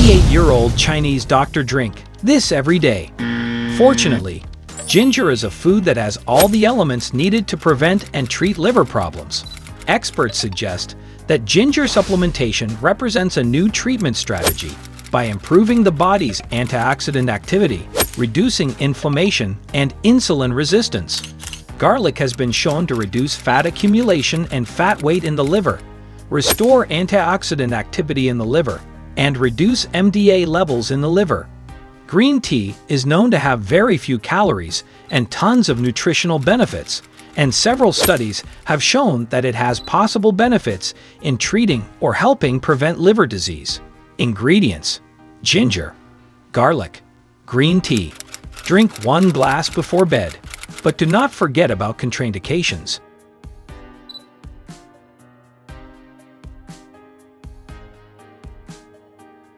88-year-old Chinese doctor drink this every day. Fortunately, ginger is a food that has all the elements needed to prevent and treat liver problems. Experts suggest that ginger supplementation represents a new treatment strategy by improving the body's antioxidant activity, reducing inflammation and insulin resistance. Garlic has been shown to reduce fat accumulation and fat weight in the liver, restore antioxidant activity in the liver, and reduce MDA levels in the liver. Green tea is known to have very few calories and tons of nutritional benefits, and several studies have shown that it has possible benefits in treating or helping prevent liver disease. Ingredients: ginger, garlic, green tea. Drink 1 glass before bed, but do not forget about contraindications.